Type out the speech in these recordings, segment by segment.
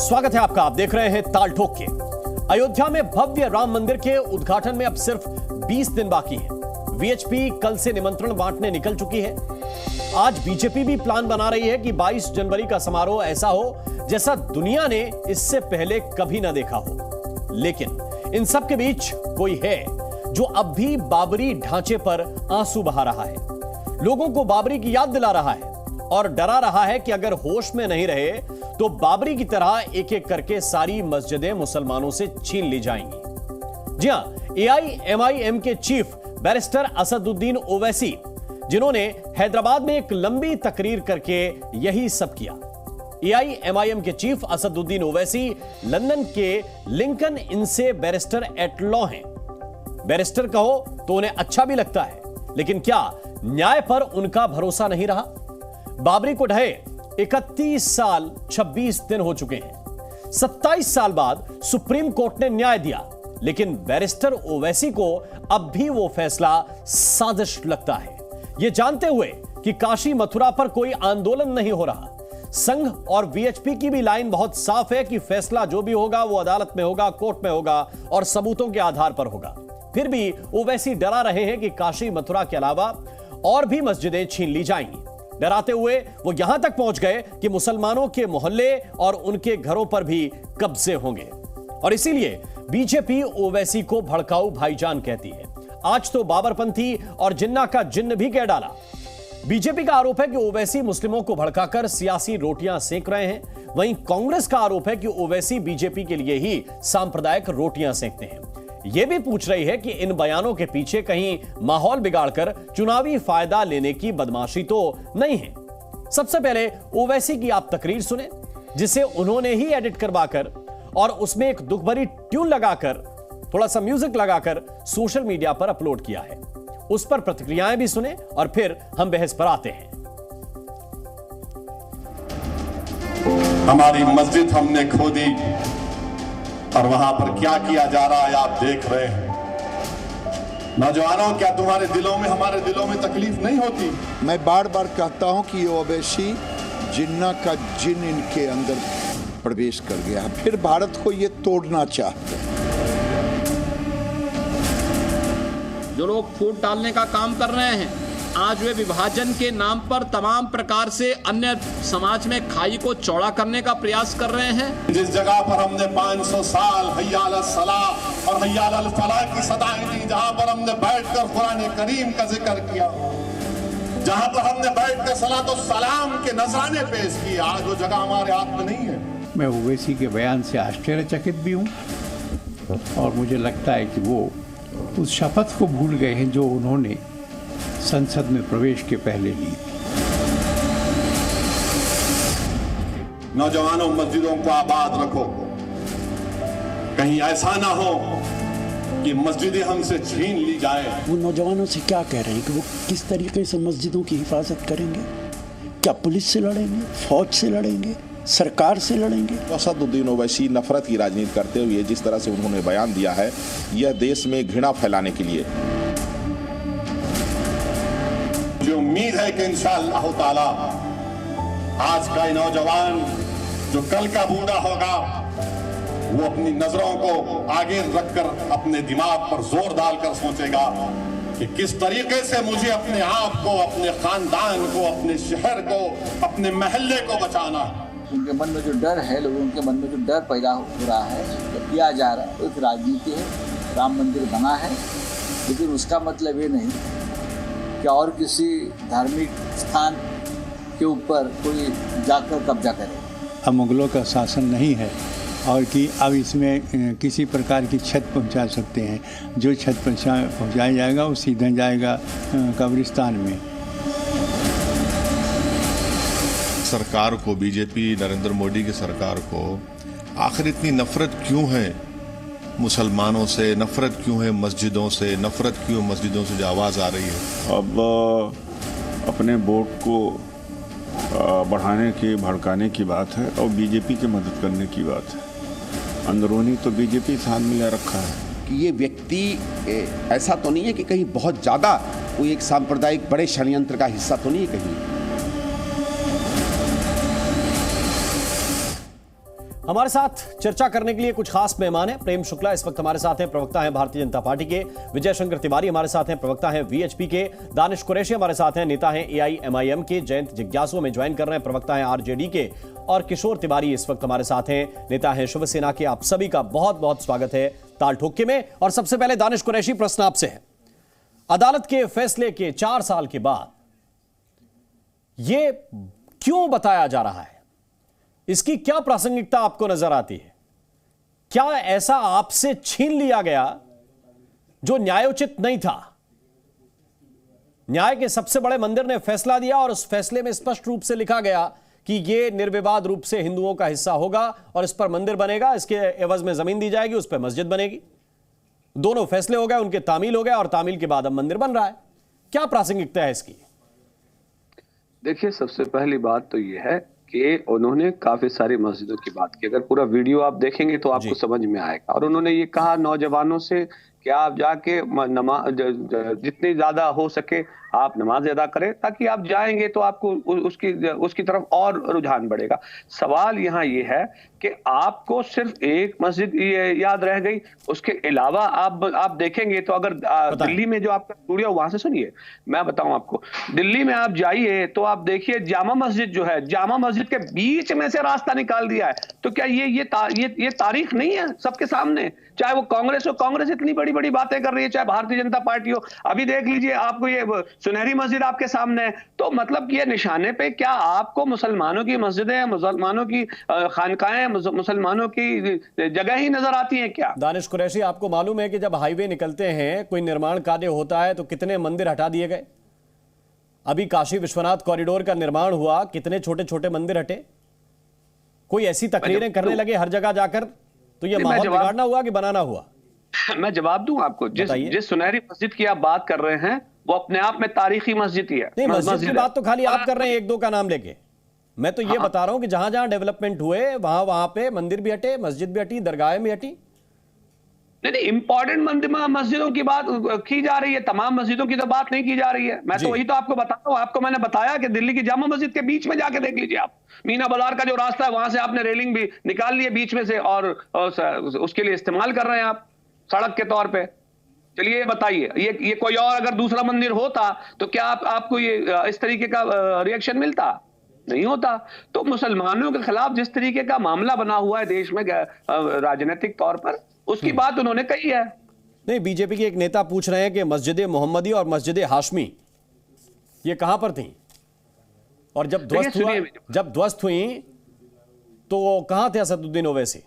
स्वागत है आपका। आप देख रहे हैं ताल ठोक के। अयोध्या में भव्य राम मंदिर के उद्घाटन में अब सिर्फ 20 दिन बाकी हैं। वीएचपी कल से निमंत्रण बांटने निकल चुकी है। आज बीजेपी भी प्लान बना रही है कि 22 जनवरी का समारोह ऐसा हो जैसा दुनिया ने इससे पहले कभी ना देखा हो। लेकिन इन सब के बीच कोई है जो अब भी बाबरी ढांचे पर आंसू बहा रहा है, लोगों को बाबरी की याद दिला रहा है और डरा रहा है कि अगर होश में नहीं रहे तो बाबरी की तरह एक एक करके सारी मस्जिदें मुसलमानों से छीन ली जाएंगी। जी हां, एआईएमआईएम के चीफ बैरिस्टर असदुद्दीन ओवैसी, जिन्होंने हैदराबाद में एक लंबी तकरीर करके यही सब किया। एआईएमआईएम के चीफ असदुद्दीन ओवैसी लंदन के लिंकन इन से बैरिस्टर एट लॉ हैं। बैरिस्टर कहो तो उन्हें अच्छा भी लगता है, लेकिन क्या न्याय पर उनका भरोसा नहीं रहा? बाबरी को ढहे 31 साल 26 दिन हो चुके हैं। 27 साल बाद सुप्रीम कोर्ट ने न्याय दिया, लेकिन बैरिस्टर ओवैसी को अब भी वो फैसला साजिश लगता है, ये जानते हुए कि काशी मथुरा पर कोई आंदोलन नहीं हो रहा। संघ और वीएचपी की भी लाइन बहुत साफ है कि फैसला जो भी होगा वो अदालत में होगा, कोर्ट में होगा और सबूतों के आधार पर होगा। फिर भी ओवैसी डरा रहे हैं कि काशी मथुरा के अलावा और भी मस्जिदें छीन ली जाएंगी। डराते हुए वो यहां तक पहुंच गए कि मुसलमानों के मोहल्ले और उनके घरों पर भी कब्जे होंगे। और इसीलिए बीजेपी ओवैसी को भड़काऊ भाईजान कहती है। आज तो बाबरपंथी और जिन्ना का जिन्न भी कह डाला। बीजेपी का आरोप है कि ओवैसी मुस्लिमों को भड़काकर सियासी रोटियां सेक रहे हैं। वहीं कांग्रेस का आरोप है कि ओवैसी बीजेपी के लिए ही सांप्रदायिक रोटियां सेकते हैं। यह भी पूछ रही है कि इन बयानों के पीछे कहीं माहौल बिगाड़कर चुनावी फायदा लेने की बदमाशी तो नहीं है। सबसे पहले ओवैसी की आप तकरीर सुने, जिसे उन्होंने ही एडिट करवाकर और उसमें एक दुख भरी ट्यून लगाकर, थोड़ा सा म्यूजिक लगाकर सोशल मीडिया पर अपलोड किया है। उस पर प्रतिक्रियाएं भी सुने और फिर हम बहस पर आते हैं। हमारी मस्जिद हमने खोदी और वहां पर क्या किया जा रहा है आप देख रहे हैं। नौजवानों, क्या तुम्हारे दिलों में, हमारे दिलों में तकलीफ नहीं होती? मैं बार बार कहता हूं कि ये ओवैसी जिन्ना का जिन इनके अंदर प्रवेश कर गया, फिर भारत को ये तोड़ना चाहते हैं। जो लोग फूट डालने का काम कर रहे हैं, आज वे विभाजन के नाम पर तमाम प्रकार से अन्य समाज में खाई को चौड़ा करने का प्रयास कर रहे हैं। जिस जगह पर हमने 500 साल हय्या अल सलाह और हय्या अल फलाह की सदाएं दी, जहां पर हमने बैठकर कुरान करीम का जिक्र किया, जहां पर हमने बैठकर सलात और सलाम के नजराने पेश किए, आज वो जगह हमारे हाथ में नहीं है। मैं ओवैसी के बयान से आश्चर्यचकित भी हूँ और मुझे लगता है कि वो उस शपथ को भूल गए हैं जो उन्होंने संसद में प्रवेश के पहले ली। नौजवानों, मस्जिदों को आबाद रखो। कहीं ऐसा ना हो कि मस्जिदें हमसे छीन ली जाए। वो नौजवानों से क्या कह रहे हैं कि वो किस तरीके से मस्जिदों की हिफाजत करेंगे? क्या पुलिस से लड़ेंगे, फौज से लड़ेंगे, सरकार से लड़ेंगे? असदुद्दीन ओवैसी नफरत की राजनीति करते हुए जिस तरह से उन्होंने बयान दिया है, यह देश में घृणा फैलाने के लिए। जो उम्मीद है कि इंशाअल्लाह ताला आज का नौजवान जो कल का बूढ़ा होगा, वो अपनी नजरों को आगे रखकर अपने दिमाग पर जोर डालकर सोचेगा कि किस तरीके से मुझे अपने आप को, अपने खानदान को, अपने शहर को, अपने महल्ले को बचाना। उनके मन में जो डर है, लोगों के मन में जो डर पैदा हो रहा है, जो किया जा रहा है, वो एक राजनीति है। राम मंदिर बना है, लेकिन उसका मतलब ये नहीं कि और किसी धार्मिक स्थान के ऊपर कोई जाकर कब्जा करे। अब मुगलों का शासन नहीं है और कि अब इसमें किसी प्रकार की क्षत पहुंचा सकते हैं। जो क्षत पहुंचाया जाएगा वो सीधा जाएगा कब्रिस्तान में। सरकार को, बीजेपी नरेंद्र मोदी की सरकार को आखिर इतनी नफरत क्यों है मुसलमानों से? नफरत क्यों है मस्जिदों से? नफरत क्यों मस्जिदों से जो आवाज़ आ रही है? अब अपने वोट को बढ़ाने की, भड़काने की बात है और बीजेपी की मदद करने की बात है। अंदरूनी तो बीजेपी साथ मिला रखा है कि ये व्यक्ति ऐसा तो नहीं है कि कहीं बहुत ज़्यादा कोई एक सांप्रदायिक बड़े षड्यंत्र का हिस्सा तो नहीं है कहीं। हमारे साथ चर्चा करने के लिए कुछ खास मेहमान हैं। प्रेम शुक्ला इस वक्त हमारे साथ हैं, प्रवक्ता हैं भारतीय जनता पार्टी के। विजय शंकर तिवारी हमारे साथ हैं, प्रवक्ता हैं वीएचपी के। दानिश कुरैशी हमारे साथ हैं, नेता हैं एआईएमआईएम के। जयंत जिज्ञासु में ज्वाइन कर रहे हैं, प्रवक्ता हैं आरजेडी के। और किशोर तिवारी इस वक्त हमारे साथ हैं, नेता हैं शिवसेना के। आप सभी का बहुत बहुत स्वागत है ताल ठोके में। और सबसे पहले दानिश कुरैशी, प्रश्न आपसे है। अदालत के फैसले के 4 साल के बाद यह क्यों बताया जा रहा है? इसकी क्या प्रासंगिकता आपको नजर आती है? क्या ऐसा आपसे छीन लिया गया जो न्यायोचित नहीं था? न्याय के सबसे बड़े मंदिर ने फैसला दिया और उस फैसले में स्पष्ट रूप से लिखा गया कि यह निर्विवाद रूप से हिंदुओं का हिस्सा होगा और इस पर मंदिर बनेगा, इसके एवज में जमीन दी जाएगी, उस पर मस्जिद बनेगी। दोनों फैसले हो गए, उनके तामील हो गए और तामील के बाद अब मंदिर बन रहा है। क्या प्रासंगिकता है इसकी? देखिए, सबसे पहली बात तो यह है कि उन्होंने काफी सारी मस्जिदों की बात की। अगर पूरा वीडियो आप देखेंगे तो आपको समझ में आएगा। और उन्होंने ये कहा नौजवानों से कि आप जाके नमाज जितनी ज्यादा हो सके आप नमाज अदा करें, ताकि आप जाएंगे तो आपको उसकी तरफ और रुझान बढ़ेगा। सवाल यहाँ ये है कि आपको सिर्फ एक मस्जिद याद रह गई, उसके अलावा आप देखेंगे तो अगर दिल्ली में जो आपका स्टूडियो, वहां से सुनिए, मैं बताऊं आपको, दिल्ली में आप जाइए तो आप देखिए जामा मस्जिद जो है, जामा मस्जिद के बीच में से रास्ता निकाल दिया है। तो क्या ये तारीख नहीं है सबके सामने? चाहे वो कांग्रेस हो, कांग्रेस इतनी बड़ी बड़ी बातें कर रही है, चाहे भारतीय जनता पार्टी हो। अभी देख लीजिए, आपको ये सुनहरी मस्जिद आपके सामने है। तो मतलब ये निशाने पे क्या आपको मुसलमानों की मस्जिदें, मुसलमानों की खानकाहें, मुसलमानों की जगह ही नजर आती हैं क्या? दानिश कुरैशी, आपको मालूम है कि जब हाईवे निकलते हैं, कोई निर्माण कार्य होता है तो कितने मंदिर हटा दिए गए? अभी काशी विश्वनाथ कॉरिडोर का निर्माण हुआ, कितने छोटे छोटे मंदिर हटे? कोई ऐसी तकरीरें करने लगे हर जगह जाकर, तो ये माहौल बिगाड़ना हुआ कि बनाना हुआ? मैं जवाब दूं आपको। जिस सुनहरी मस्जिद की आप बात कर रहे हैं वो अपने आप में तारीखी मस्जिद ही है। नहीं, मस्जिद की बात तो खाली आप कर रहे हैं, एक दो का नाम लेके। मैं तो ये बता रहा हूं कि जहां जहां डेवलपमेंट हुए वहां पे मंदिर भी हटे, मस्जिद भी हटी, दरगाहें भी हटी। नहीं, इंपॉर्टेंट मस्जिदों की बात की जा रही है, तमाम मस्जिदों की तो बात नहीं की जा रही है। मैं तो वही तो आपको बताता हूँ। आपको मैंने बताया कि दिल्ली की जामा मस्जिद के बीच में जाके देख लीजिए आप, मीना बाजार का जो रास्ता है वहां से आपने रेलिंग भी निकाल ली है बीच में से, और उसके लिए इस्तेमाल कर रहे हैं आप सड़क के तौर पे। चलिए बताइए, ये कोई और अगर दूसरा मंदिर होता तो क्या आपको ये इस तरीके का रिएक्शन मिलता? नहीं होता। तो मुसलमानों के खिलाफ जिस तरीके का मामला बना हुआ है देश में राजनीतिक तौर पर, उसकी बात उन्होंने कही है। नहीं, बीजेपी के एक नेता पूछ रहे हैं कि मस्जिद मोहम्मदी और मस्जिद हाशमी ये कहां पर थी, और जब ध्वस्त हुई तो कहां थे असदुद्दीन ओवैसी?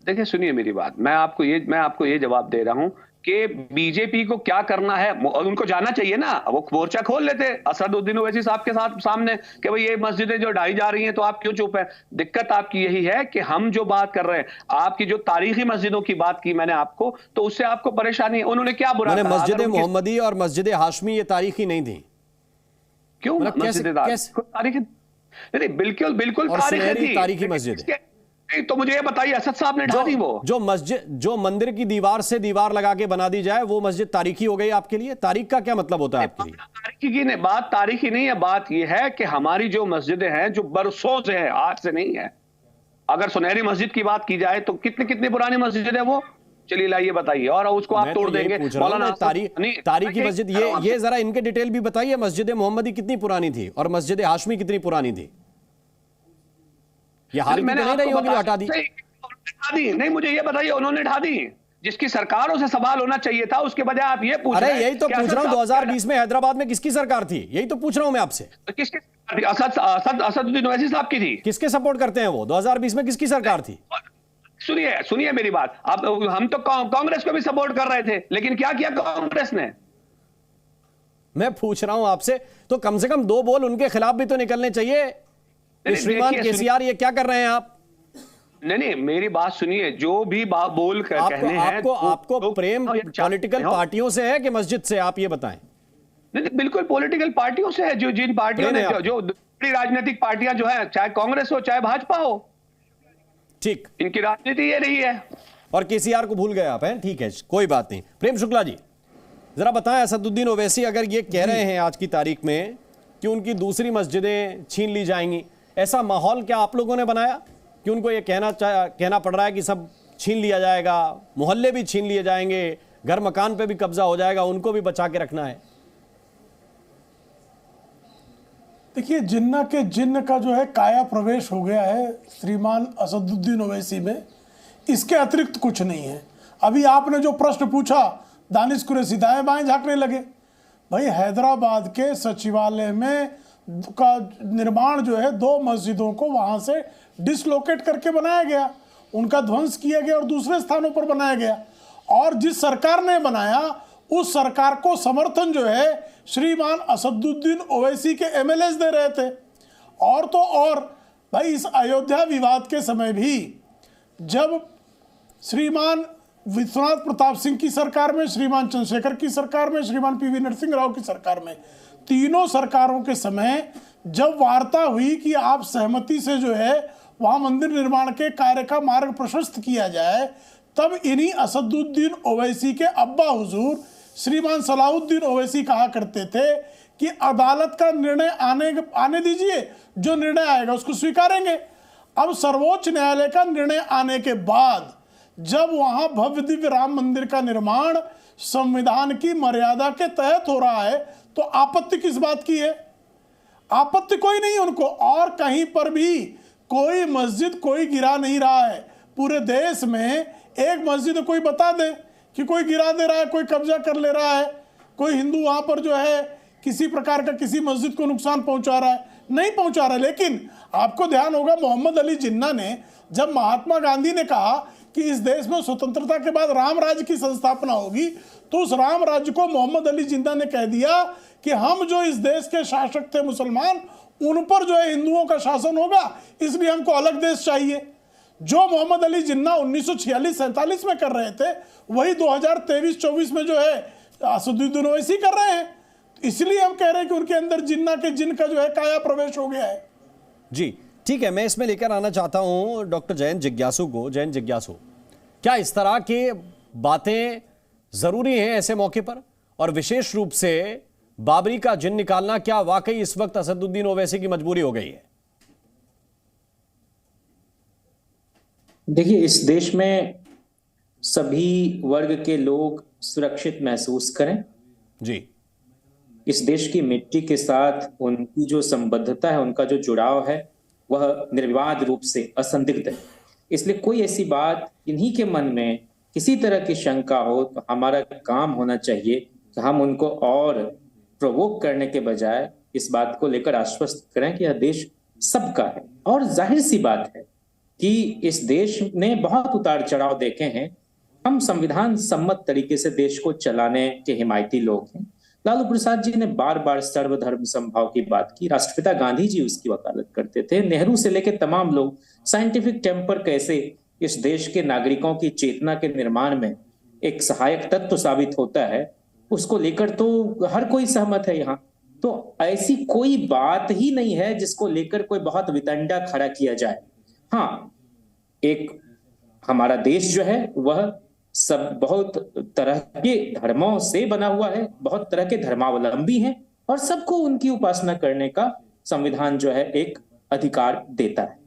देखिए, सुनिए मेरी बात, मैं आपको ये जवाब दे रहा हूं कि बीजेपी को क्या करना है, उनको जाना चाहिए ना, वो मोर्चा खोल लेते असदुद्दीन ओवैसी साहब के सामने कि भाई ये मस्जिदें जो ढाई जा रही हैं तो आप क्यों चुप हैं? दिक्कत आपकी यही है कि हम जो बात कर रहे हैं, आपकी जो तारीखी मस्जिदों की बात की मैंने आपको, तो उससे आपको परेशानी है। उन्होंने क्या बुरा कहा? मस्जिद मोहम्मदी और मस्जिद हाशमी ये तारीखी नहीं थी? क्यों तारीखी? नहीं, बिल्कुल तारीखी मस्जिद है। तो मुझे ये बताइए, असद साहब ने ढा दी वो जो मंदिर की दीवार से दीवार लगा के बना दी जाए, वो मस्जिद तारीखी हो गई आपके लिए? तारीख का क्या मतलब होता है आपके लिए? तारीखी की नहीं, बात तारीखी नहीं है। बात ये है कि हमारी जो मस्जिदें हैं जो बरसों से है, आज से नहीं है। अगर सुनहरी मस्जिद की बात की जाए तो कितनी पुरानी मस्जिद है वो? चलिए लाइए बताइए, और उसको आप तोड़ देंगे। तारीखी मस्जिद, ये जरा इनके डिटेल भी बताइए। मस्जिद मोहम्मदी कितनी पुरानी थी और मस्जिद हाशमी कितनी पुरानी थी? ये हाल में नहीं रही होगी, हटा दी? नहीं, मुझे ये बताइए, उन्होंने ढा दी। जिसकी सरकारों से सवाल होना चाहिए था, उसके बजाय आप ये पूछ रहे हैं। यही तो पूछ रहा हूं, 2020 में हैदराबाद में किसकी सरकार थी? यही तो पूछ रहा हूं मैं आपसे। किसकी सरकार थी? असदुद्दीन ओवैसी साहब की थी। किसके सपोर्ट करते हैं वो? 2020 में किसकी सरकार थी? सुनिए मेरी बात। अब हम तो कांग्रेस को भी सपोर्ट कर रहे थे, लेकिन क्या किया कांग्रेस ने? मैं पूछ रहा हूं आपसे, तो कम से कम दो बोल उनके खिलाफ भी तो निकलने चाहिए। श्रीमान केसीआर, ये क्या कर रहे हैं आप? नहीं, मेरी बात सुनिए। जो भी बोल कहने हैं, आपको प्रेम पॉलिटिकल पार्टियों से है कि मस्जिद से? आप ये बताएं। नहीं, बिल्कुल पॉलिटिकल पार्टियों से है। जिन पार्टियों ने जो बड़ी राजनीतिक पार्टियां जो है, चाहे कांग्रेस हो चाहे भाजपा हो, ठीक, इनकी राजनीति ये रही है। और केसीआर को भूल गए आप, हैं? ठीक है, कोई बात नहीं। प्रेम शुक्ला जी, जरा बताएं, असदुद्दीन ओवैसी अगर ये कह रहे हैं आज की तारीख में कि उनकी दूसरी मस्जिदें छीन ली जाएंगी, ऐसा माहौल क्या आप लोगों ने बनाया? कि उनको ये कहना पड़ रहा है कि सब छीन लिया जाएगा, मोहल्ले भी छीन लिए जाएंगे, घर मकान पे भी कब्जा हो जाएगा, उनको भी बचा के रखना है? देखिए, जिन्ना के जिन्न का जो है काया प्रवेश हो गया है श्रीमान असदुद्दीन ओवैसी में, इसके अतिरिक्त कुछ नहीं है। अभी आपने जो प्रश्न पूछा, दानिश कुरैशी दाएं बाएं झांकने लगे। भाई, हैदराबाद के सचिवालय में का निर्माण जो है 2 मस्जिदों को वहां से डिसलोकेट करके बनाया गया, उनका ध्वंस किया गया और दूसरे स्थानों पर बनाया गया। और जिस सरकार ने बनाया उस सरकार को समर्थन जो है श्रीमान असदुद्दीन ओवैसी के एमएलए दे रहे थे। और तो और भाई, इस अयोध्या विवाद के समय भी जब श्रीमान विश्वनाथ प्रताप सिंह की सरकार में, श्रीमान चंद्रशेखर की सरकार में, श्रीमान पीवी नरसिंह राव की सरकार में, तीनों सरकारों के समय जब वार्ता हुई कि आप सहमति से जो है वहां मंदिर निर्माण के कार्य का मार्ग प्रशस्त किया जाए, तब इन्हीं असदुद्दीन ओवैसी के अब्बा हुजूर श्रीमान सलाहुद्दीन ओवैसी कहा करते थे कि अदालत का निर्णय आने दीजिए, जो निर्णय आएगा उसको स्वीकारेंगे। अब सर्वोच्च न्यायालय का निर्णय आने के बाद जब वहां भव्य दिव्य राम मंदिर का निर्माण संविधान की मर्यादा के तहत हो रहा है, तो आपत्ति किस बात की है? आपत्ति कोई नहीं उनको। और कहीं पर भी कोई मस्जिद कोई गिरा नहीं रहा है। पूरे देश में एक मस्जिद कोई बता दे कि कोई गिरा दे रहा है, कोई कब्जा कर ले रहा है, कोई हिंदू वहां पर जो है किसी प्रकार का किसी मस्जिद को नुकसान पहुंचा रहा है? नहीं पहुंचा रहा है। लेकिन आपको ध्यान होगा, मोहम्मद अली जिन्ना ने जब महात्मा गांधी ने कहा कि इस देश में स्वतंत्रता के बाद राम राज्य की संस्थापना होगी, तो उस राम राज्य को मोहम्मद अली जिन्ना ने कह दिया कि हम जो इस देश के शासक थे मुसलमान, उन पर जो है हिंदुओं का शासन होगा, इसलिए हमको अलग देश चाहिए। जो मोहम्मद अली जिन्ना 1946-47 में कर रहे थे, वही 2023-24 में जो है असदुद्दीन ओवैसी कर रहे हैं। इसलिए हम कह रहे हैं कि उनके अंदर जिन्ना के जिन का जो है काया प्रवेश हो गया है। जी ठीक है, मैं इसमें लेकर आना चाहता हूं डॉक्टर जयंत जिज्ञासु को। जयंत जिज्ञासु, क्या इस तरह की बातें जरूरी हैं ऐसे मौके पर? और विशेष रूप से बाबरी का जिन निकालना क्या वाकई इस वक्त असदुद्दीन ओवैसी की मजबूरी हो गई है? देखिए, इस देश में सभी वर्ग के लोग सुरक्षित महसूस करें। जी, इस देश की मिट्टी के साथ उनकी जो संबद्धता है, उनका जो जुड़ाव है, वह निर्विवाद रूप से असंदिग्ध है। इसलिए कोई ऐसी बात इन्हीं के मन में किसी तरह की शंका हो, तो हमारा काम होना चाहिए कि हम उनको और प्रोवोक करने के बजाय इस बात को लेकर आश्वस्त करें कि यह देश सबका है। और जाहिर सी बात है कि इस देश ने बहुत उतार चढ़ाव देखे हैं। हम संविधान सम्मत तरीके से देश को चलाने के हिमायती लोग हैं। लालू प्रसाद जी ने बार बार सर्वधर्म समभाव की बात की। राष्ट्रपिता गांधी जी उसकी वकालत करते थे। नेहरू से लेकर तमाम लोग साइंटिफिक टेम्पर कैसे इस देश के नागरिकों की चेतना के निर्माण में एक सहायक तत्व साबित होता है, उसको लेकर तो हर कोई सहमत है यहाँ। तो ऐसी कोई बात ही नहीं है जिसको लेकर कोई बहुत वितंडा खड़ा किया जाए। हाँ, एक हमारा देश जो है वह सब बहुत तरह के धर्मों से बना हुआ है, बहुत तरह के धर्मावलंबी हैं, और सबको उनकी उपासना करने का संविधान जो है एक अधिकार देता है।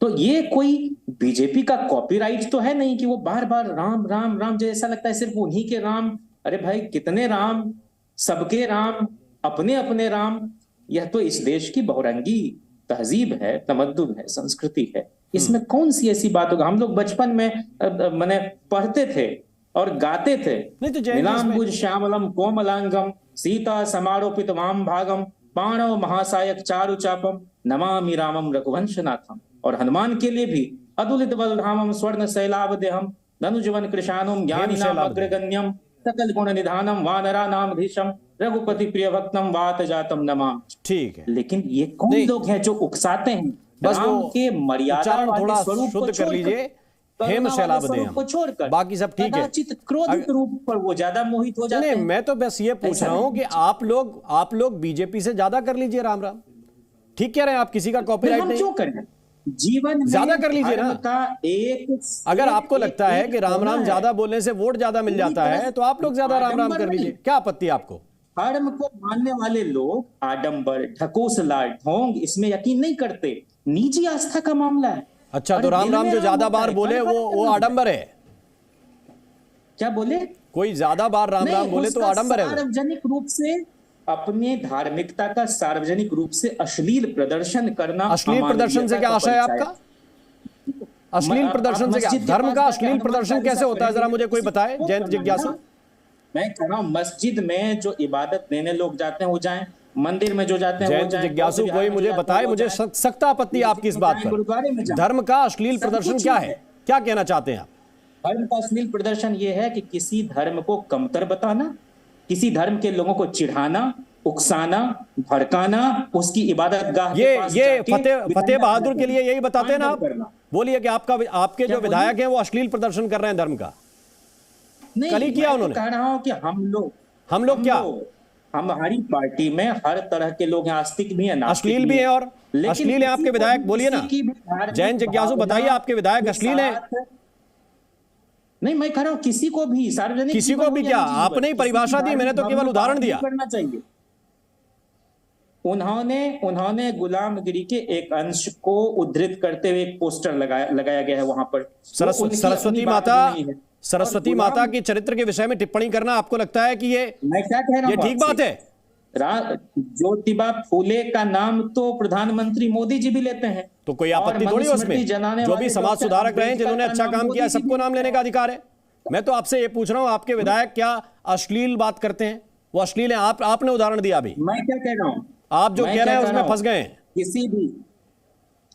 तो ये कोई बीजेपी का कॉपीराइट तो है नहीं कि वो बार बार राम राम राम, जैसा लगता है सिर्फ उन्हीं के राम। अरे भाई, कितने राम, सबके राम, अपने अपने राम। यह तो इस देश की बहुरंगी तहजीब है, तमद्दुन है, संस्कृति है। इसमें कौन सी ऐसी बात होगा? हम लोग बचपन में मैंने पढ़ते थे और गाते थे, नीलांबुज श्यामलम कोमलांगम सीता समारोपित वाम भागम पाणव महासायक चारु चापम नमामि रामम रघुवंशनाथम। और हनुमान के लिए भी अतुलित बलधामम स्वर्ण शैलावदेहम धनुजवन कृशानुम ज्ञानिनाम अग्रगण्यम सकल गुण निधानम वानरा नाम धीशम रघुपति प्रिय भक्तम वात जातम नमाम। ठीक है, लेकिन ये कौन लोग हैं जो उकसाते हैं बस राम के मर्यादा थोड़ा स्वरूप शुद्ध कर लीजिए, हेम शैलावदेहम को छोड़कर, बाकी सब ठीक है। क्रोधित रूप पर वो ज्यादा मोहित हो जाते हैं। मैं तो बस ये पूछ रहा हूं कि आप लोग बीजेपी से ज्यादा कर लीजिए राम राम। ठीक कह रहे हैं आप, किसी का कॉपीराइट नहीं। क्यों करें? जीवन ज्यादा कर लीजिए ना। अगर आपको लगता है कि राम राम ज्यादा बोलने से वोट ज्यादा मिल जाता है, तो आप लोग ज्यादा राम राम कर लीजिए। क्या आपत्ति है आपको? धर्म को मानने वाले लोग आडंबर, ढकोसला, ढोंग इसमें यकीन नहीं करते। निजी आस्था का मामला है। अच्छा, तो राम राम जो ज्यादा बार बोले वो आडंबर है। क्या बोले? कोई ज्यादा बार राम राम बोले तो आडंबर है। सार्वजनिक रूप से अपने धार्मिकता का सार्वजनिक रूप से अश्लील प्रदर्शन करना। अश्लील प्रदर्शन से क्या आशय है आपका? अश्लील प्रदर्शन से क्या? धर्म का अश्लील प्रदर्शन कैसे होता है, जरा मुझे कोई बताए जैन जिज्ञासु। मैं कह रहा हूँ मस्जिद में जो इबादत देने लोग जाते हैं वो जाएं, मंदिर में जो जाते हैं वो जाएं। जिज्ञासु कोई मुझे बताए, मुझे सख्त आपत्ति आपकी इस बात पर। धर्म का अश्लील प्रदर्शन क्या है, क्या कहना चाहते हैं आप? धर्म का अश्लील प्रदर्शन ये है कि किसी धर्म को कमतर बताना, किसी धर्म के लोगों को चिढ़ाना, उकसाना, भड़काना, उसकी इबादत गाह के पास ये फतेह बहादुर के लिए यही बताते हैं ना आप? बोलिए कि आपके जो विधायक हैं वो अश्लील प्रदर्शन कर रहे हैं धर्म का। कल ही किया उन्होंने। कह रहा हूं कि हम लोग क्या, हमारी पार्टी में हर तरह के लोग हैं, आस्तिक भी हैं, अश्लील भी हैं और अश्लील है आपके विधायक। बोलिए ना जैन जिज्ञासु, बताइए आपके विधायक अश्लील है? नहीं, मैं कह रहा हूं किसी को भी सार्वजनिक, किसी को भी क्या? आपने ही परिभाषा दी, मैंने तो केवल उदाहरण दिया। करना चाहिए। उन्होंने गुलामगिरी के एक अंश को उद्धृत करते हुए एक पोस्टर लगाया गया है वहां पर। सरस्वती माता के चरित्र के विषय में टिप्पणी करना आपको लगता है कि ये मैं क्या कह रहा हूं, ये ठीक बात है? ज्योतिबा फूले का नाम तो प्रधानमंत्री मोदी जी भी लेते हैं, तो कोई आपत्ति थोड़ी है उसमें। जो भी समाज सुधारक रहे, जिन्होंने अच्छा काम किया, सबको नाम लेने का अधिकार है। मैं तो आपसे ये पूछ रहा हूं, आपके विधायक क्या अश्लील बात करते हैं? वो अश्लील है? आपने उदाहरण दिया अभी। मैं क्या कह रहा हूं, आप जो कह रहे हैं उसमें फंस गए हैं। किसी भी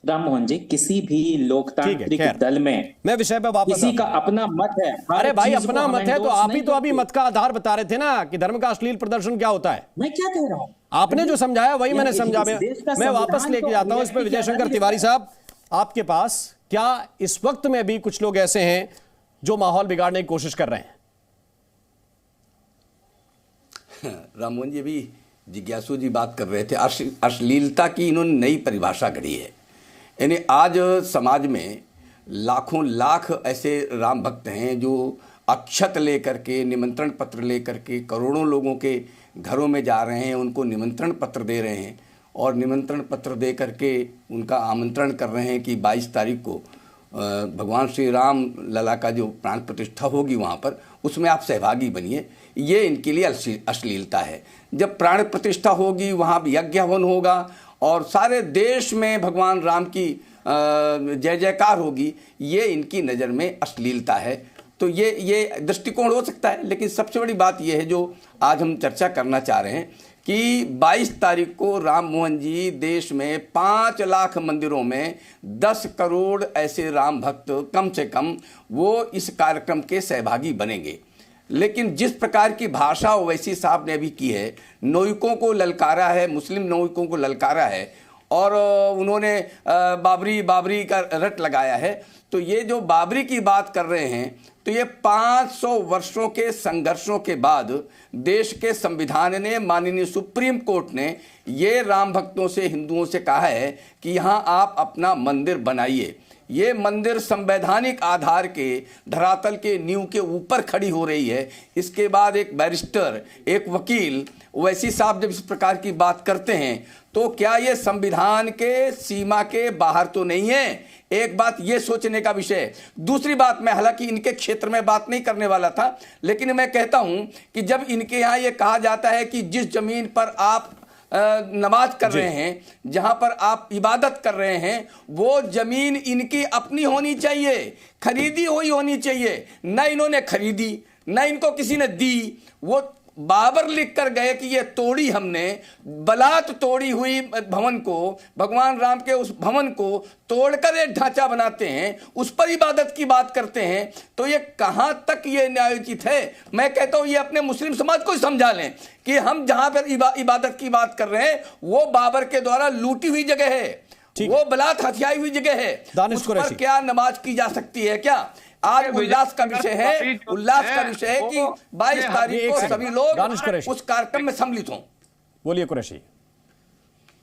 राम मोहन जी, किसी भी लोकतांत्रिक दल में मैं विषय पे वापस, किसी का अपना मत है। अरे भाई, अपना मत है तो आप ही तो अभी मत का आधार बता रहे थे ना कि धर्म का अश्लील प्रदर्शन क्या होता है। मैं क्या कह रहा हूं, आपने जो समझाया वही मैंने समझा। मैं वापस लेके जाता हूं इस पे। विजय शंकर तिवारी साहब, आपके पास क्या इस वक्त में भी कुछ लोग ऐसे हैं जो माहौल बिगाड़ने की कोशिश कर रहे हैं? राम मोहन जी भी जिज्ञासु जी बात कर रहे थे, अश्लीलता की इन्होंने नई परिभाषा करी है। यानी आज समाज में लाखों लाख ऐसे राम भक्त हैं जो अक्षत लेकर के, निमंत्रण पत्र लेकर के करोड़ों लोगों के घरों में जा रहे हैं, उनको निमंत्रण पत्र दे रहे हैं और निमंत्रण पत्र दे करके उनका आमंत्रण कर रहे हैं कि 22 तारीख को भगवान श्री राम लला का जो प्राण प्रतिष्ठा होगी वहाँ पर, उसमें आप सहभागी बनिए। ये इनके लिए अश्लीलता है। जब प्राण प्रतिष्ठा होगी वहाँ यज्ञ हवन होगा और सारे देश में भगवान राम की जय जयकार होगी, ये इनकी नज़र में अश्लीलता है। तो ये दृष्टिकोण हो सकता है, लेकिन सबसे बड़ी बात ये है जो आज हम चर्चा करना चाह रहे हैं कि 22 तारीख को राम मोहन जी देश में 5 लाख मंदिरों में 10 करोड़ ऐसे राम भक्त कम से कम वो इस कार्यक्रम के सहभागी बनेंगे। लेकिन जिस प्रकार की भाषा ओवैसी साहब ने अभी की है, नौइकों को ललकारा है, मुस्लिम नौइकों को ललकारा है और उन्होंने बाबरी का रट लगाया है, तो ये जो बाबरी की बात कर रहे हैं, तो ये 500 वर्षों के संघर्षों के बाद देश के संविधान ने, माननीय सुप्रीम कोर्ट ने ये राम भक्तों से, हिंदुओं से कहा है कि यहाँ आप अपना मंदिर बनाइए। ये मंदिर संवैधानिक आधार के धरातल के नींव के ऊपर खड़ी हो रही है। इसके बाद एक बैरिस्टर, एक वकील ओवैसी साहब जब इस प्रकार की बात करते हैं तो क्या ये संविधान के सीमा के बाहर तो नहीं है? एक बात ये सोचने का विषय है। दूसरी बात, मैं हालांकि इनके क्षेत्र में बात नहीं करने वाला था, लेकिन मैं कहता हूं कि जब इनके यहाँ ये कहा जाता है कि जिस जमीन पर आप नमाज कर रहे हैं, जहां पर आप इबादत कर रहे हैं, वो जमीन इनकी अपनी होनी चाहिए, खरीदी हुई होनी चाहिए। न इन्होंने खरीदी, न इनको किसी ने दी। वो बाबर लिख कर गए कि ये तोड़ी हमने, बलात् तोड़ी हुई भवन को, भगवान राम के उस भवन को तोड़कर एक ढांचा बनाते हैं, उस पर इबादत की बात करते हैं। तो ये कहां तक ये न्यायोचित है? मैं कहता हूं ये अपने मुस्लिम समाज को समझा लें कि हम जहां पर इबादत की बात कर रहे हैं वो बाबर के द्वारा लूटी हुई जगह है, वो बलात् हथियाई हुई जगह है। उस पर क्या नमाज की जा सकती है? क्या आज उल्लास का विषय है, उल्लास का विषय है कि 22 तारीख को सभी लोग उस कार्यक्रम में सम्मिलित हों। बोलिए कुरैशी।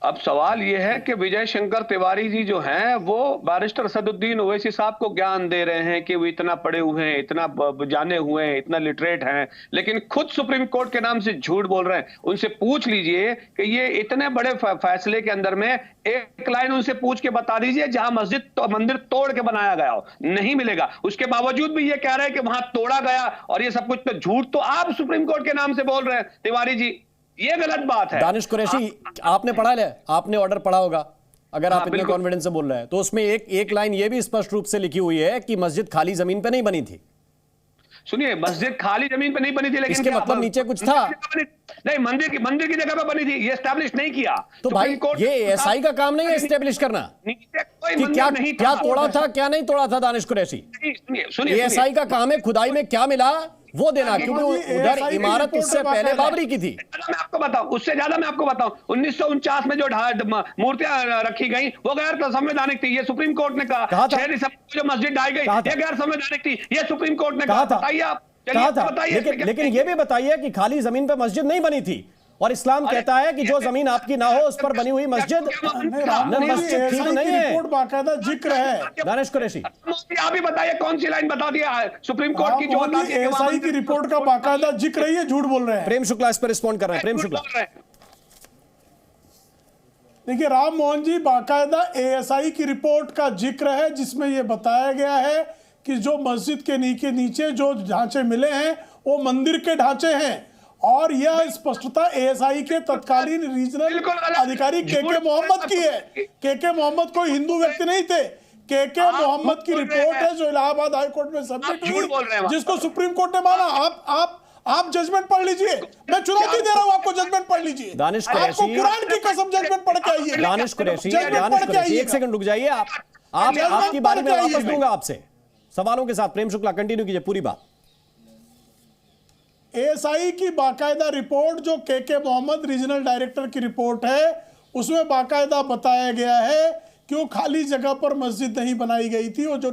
अब सवाल यह है कि विजय शंकर तिवारी जी जो हैं वो बैरिस्टर असदुद्दीन ओवैसी साहब को ज्ञान दे रहे हैं कि वो इतना पढ़े हुए हैं, इतना जाने हुए हैं, इतना लिटरेट हैं, लेकिन खुद सुप्रीम कोर्ट के नाम से झूठ बोल रहे हैं। उनसे पूछ लीजिए कि ये इतने बड़े फैसले के अंदर में एक लाइन उनसे पूछ के बता दीजिए जहां मस्जिद तो मंदिर तोड़ के बनाया गया हो, नहीं मिलेगा। उसके बावजूद भी ये कह रहे हैं कि वहां तोड़ा गया और ये सब कुछ तो झूठ तो आप सुप्रीम कोर्ट के नाम से बोल रहे हैं तिवारी जी, ये गलत बात है। दानिश कुरैशी, आपने पढ़ा है, आपने ऑर्डर पढ़ा होगा, अगर आप इतने कॉन्फिडेंस से बोल रहे हैं तो उसमें एक लाइन ये भी स्पष्ट रूप से लिखी हुई है कि मस्जिद खाली जमीन पे नहीं बनी थी। सुनिए, मस्जिद खाली जमीन पे नहीं बनी थी, लेकिन इसके मतलब नीचे कुछ था नहीं, मंदिर की जगह पे बनी थी, ये एस्टैब्लिश नहीं किया। तो भाई ये एसआई का काम नहीं है एस्टैब्लिश करना कि क्या तोड़ा था क्या नहीं तोड़ा था। दानिश कुरैशी, एसआई का काम है खुदाई में क्या मिला वो देना, क्योंकि उधर इमारत उससे पहले बाबरी की थी। मैं आपको बताऊं, उससे ज्यादा मैं आपको बताऊं, 1949 में जो मूर्तियां रखी गई वो गैर संवैधानिक थी, ये सुप्रीम कोर्ट ने कहा। जो मस्जिद ढाई गई ये गैर संवैधानिक थी, ये सुप्रीम कोर्ट ने कहा। बताइए आप, कहा था, लेकिन ये भी बताइए कि खाली जमीन पर मस्जिद नहीं बनी थी और इस्लाम कहता है कि जो जमीन आपकी ना हो उस पर बनी हुई मस्जिद मस्जिद ठीक नहीं है। रिपोर्ट बाकायदा जिक्र है। दानिश कुरैशी, आप ही बताइए कौन सी लाइन बता दिया सुप्रीम कोर्ट की जो बताती है एएसआई की रिपोर्ट का बाकायदा जिक्र है, ये झूठ बोल रहे हैं। प्रेम शुक्ला इस पर रिस्पॉन्ड कर रहे हैं। प्रेम शुक्ला, देखिए राम मोहन जी, बाकायदा एएसआई की रिपोर्ट का जिक्र है जिसमें यह बताया गया है कि जो मस्जिद के नीचे जो ढांचे मिले हैं वो मंदिर के ढांचे हैं और यह स्पष्टता एएसआई के तत्कालीन रीजनल अधिकारी केके मोहम्मद की है। केके मोहम्मद कोई हिंदू व्यक्ति नहीं थे, केके मोहम्मद की रिपोर्ट है जो इलाहाबाद हाई कोर्ट में सबमिट हुई, जिसको सुप्रीम कोर्ट ने माना। आप जजमेंट पढ़ लीजिए, मैं चुनौती दे रहा हूं आपको, जजमेंट पढ़ लीजिए। दानिश कुरैशी, कुरान की कसम जजमेंट पढ़ के आइए। दानिश कुरैशी, एक सेकंड रुक जाइए, आपकी बारी में वापस दूंगा आपसे सवालों के साथ। प्रेम शुक्ला कंटिन्यू कीजिए पूरी बात। एएसआई की बाकायदा रिपोर्ट जो केके मोहम्मद रीजनल डायरेक्टर की रिपोर्ट है उसमें बाकायदा बताया गया है कि वो खाली जगह पर मस्जिद नहीं बनाई गई थी, वो जो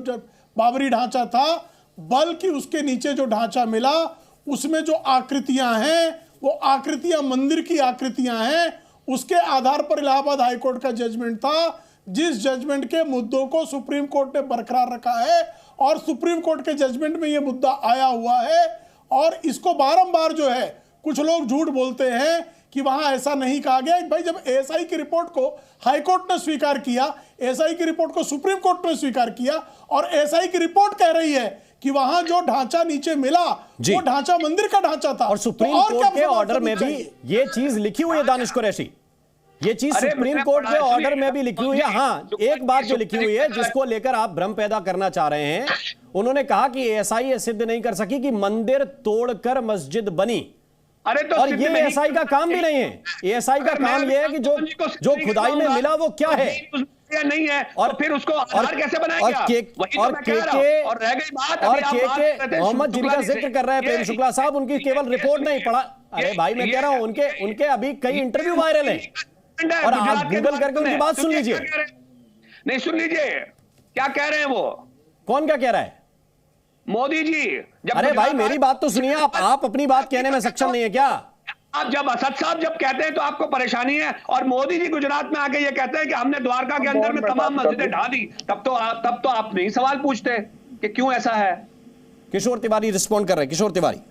बाबरी ढांचा था, बल्कि उसके नीचे जो ढांचा मिला उसमें जो आकृतियां हैं वो आकृतियां मंदिर की आकृतियां हैं। उसके आधार पर इलाहाबाद हाईकोर्ट का जजमेंट था, जिस जजमेंट के मुद्दों को सुप्रीम कोर्ट ने बरकरार रखा है और सुप्रीम कोर्ट के जजमेंट में यह मुद्दा आया हुआ है। और इसको बारंबार जो है कुछ लोग झूठ बोलते हैं कि वहां ऐसा नहीं कहा गया। भाई जब एएसआई की रिपोर्ट को हाई कोर्ट ने स्वीकार किया, एएसआई की रिपोर्ट को सुप्रीम कोर्ट ने स्वीकार किया और एएसआई की रिपोर्ट कह रही है कि वहां जो ढांचा नीचे मिला वो ढांचा मंदिर का ढांचा था। और सुप्रीम कोर्ट के ऑर्डर में भी ये चीज लिखी हुई है दानिश कुरैशी, ये चीज सुप्रीम कोर्ट के ऑर्डर में भी लिखी हुई है। हाँ, एक बात जो लिखी हुई है जिसको लेकर आप भ्रम पैदा करना चाह रहे हैं, उन्होंने कहा कि एएसआई ये सिद्ध नहीं कर सकी कि मंदिर तोड़कर मस्जिद बनी। अरे तो और ये एएसआई का काम भी नहीं है। एएसआई का काम ये है कि जो खुदाई में मिला वो क्या है नहीं है और फिर उसको आधार कैसे बनाया गया। और केके मोहम्मद जिनका जिक्र कर रहे हैं प्रेम शुक्ला साहब, उनकी केवल रिपोर्ट नहीं पढ़ा। अरे भाई मैं कह रहा हूं उनके अभी कई इंटरव्यू वायरल है और आप गूगल करके उनकी बात सुन लीजिए। नहीं सुन लीजिए क्या कह रहे हैं वो। कौन क्या कह रहा है? मोदी जी। अरे भाई मेरी बात तो सुनिए, आप अपनी बात कहने में सक्षम नहीं है क्या? आप जब असद साहब जब कहते हैं तो आपको परेशानी है और मोदी जी गुजरात में आके ये कहते हैं कि हमने द्वारका के अंदर में तमाम मस्जिदें ढा दी, तब तो आप नहीं सवाल पूछते कि क्यों ऐसा है। किशोर तिवारी रिस्पॉन्ड कर रहे हैं। किशोर तिवारी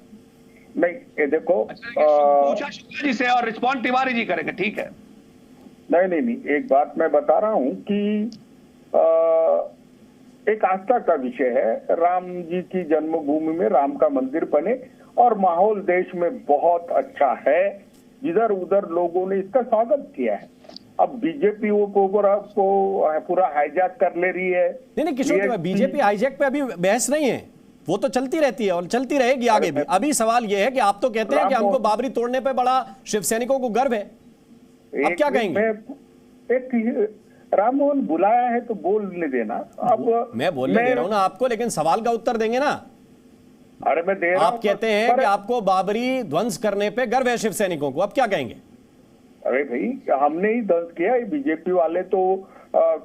नहीं, ये देखो पूछा शुक्ला जी से और रिस्पॉन्ड तिवारी जी करेंगे, ठीक है। नहीं, एक बात मैं बता रहा हूं कि एक आस्था का विषय है। राम जी की जन्मभूमि में राम का मंदिर बने और माहौल देश में बहुत अच्छा है, जिधर उधर लोगों ने इसका स्वागत किया है। अब बीजेपी वो पूरा हाईजैक कर ले रही है। नहीं किशोर, बीजेपी हाईजैक पे अभी बहस नहीं है, वो तो चलती रहती है और चलती रहेगी आगे भी। अभी सवाल ये है कि आप तो कहते हैं कि हमको बाबरी तोड़ने पे बड़ा शिव सैनिकों को गर्व है, अब क्या कहेंगे? राम मोहन बुलाया है तो बोलने देना। अब मैं बोलने दे रहा हूं ना आपको, लेकिन सवाल का उत्तर देंगे ना। अरे मैं दे रहा हूं। आप कहते हैं कि आपको बाबरी ध्वंस करने पे गर्व है शिव सैनिकों को, अब क्या कहेंगे? अरे भाई हमने ही ध्वंस किया, बीजेपी वाले तो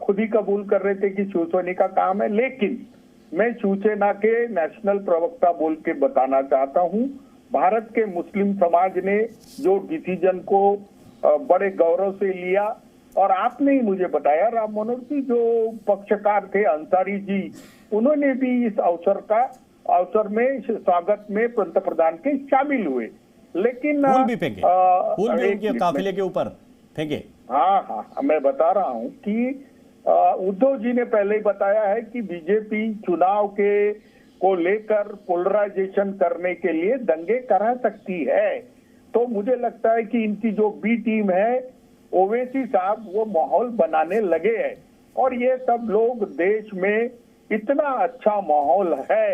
खुद ही कबूल कर रहे थे कि शिवसेना का काम है। लेकिन मैं शिवसेना के नेशनल प्रवक्ता बोल के बताना चाहता हूं, भारत के मुस्लिम समाज ने जो डिसीजन को बड़े गौरव से लिया और आपने ही मुझे बताया राम मनोहर की जो पक्षकार थे अंसारी जी, उन्होंने भी इस अवसर में स्वागत में पंतप्रधान के शामिल हुए। लेकिन फूल भी फेंके, फूल भी उनके काफिले के ऊपर फेंके। हाँ, मैं बता रहा हूँ कि उद्धव जी ने पहले ही बताया है कि बीजेपी चुनाव को लेकर पोलराइजेशन करने के लिए दंगे करा सकती है। तो मुझे लगता है कि इनकी जो बी टीम है, ओवैसी साहब, वो माहौल बनाने लगे हैं और ये सब लोग देश में इतना अच्छा माहौल है